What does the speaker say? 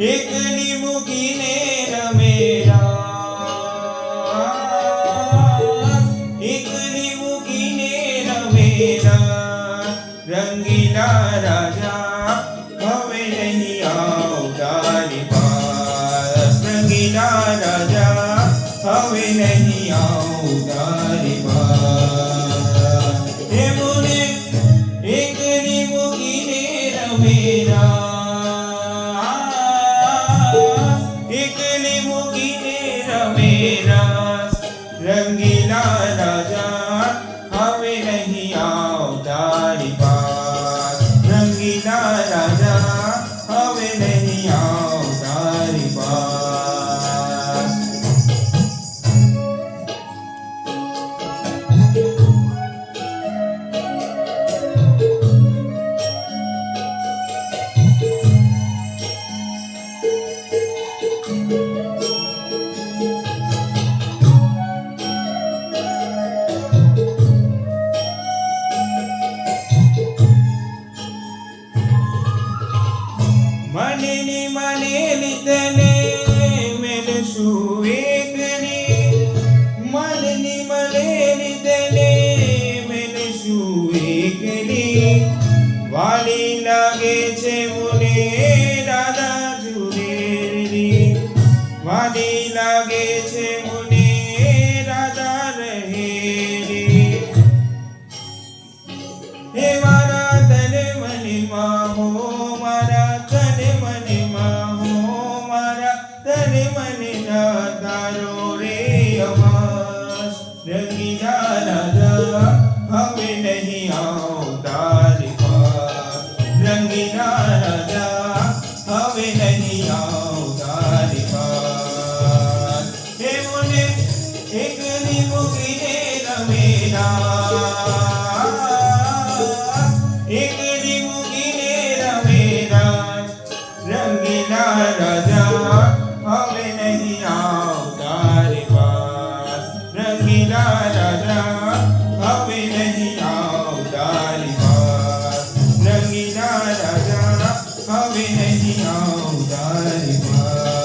એકલી મૂકીને રમેરા, એકલી મૂકીને રમેરા, રંગીલા રાજા હવે નહીં આવતારી પાસ, રંગીલા રાજા હવે નહીં આવતારી પાસ. એમને એકલી મૂકીને રમેરા, એકલી મૂકીને રમેરા, રંગીલા રાજા હવે નહીં આવતારી પાસ, રંગીલા રાજા હવે નહીં આવતારી પાસ. મનેલી મનેલી તને મેલશું એકલી, મનેલી મનેલી તને મેલશું એકલી, વાલી લાગે છે મને રાધા ઝુલેલી, વાલી લાગે છે મને રાધા રહેલી. હે મારા તને મનમાં હો, મારા તને મનમાં હો, મારા તને મને ના તારો રે અમાસ, રંગીલા રાજા હવે નહીં આવતારી પાસ, રંગીલા રાજા હવે નહીં આવતારી પાસ. હે મને એકલી મૂકીને રમેરા, એકલી મૂકીને રમેરા, રંગીલા રાજા હવે નહીં આવતારી પાસ, રંગીલા રાજા હવે નહીં આવતારી પાસ, રંગીલા રાજા હવે નહીં આવતારી પાસ.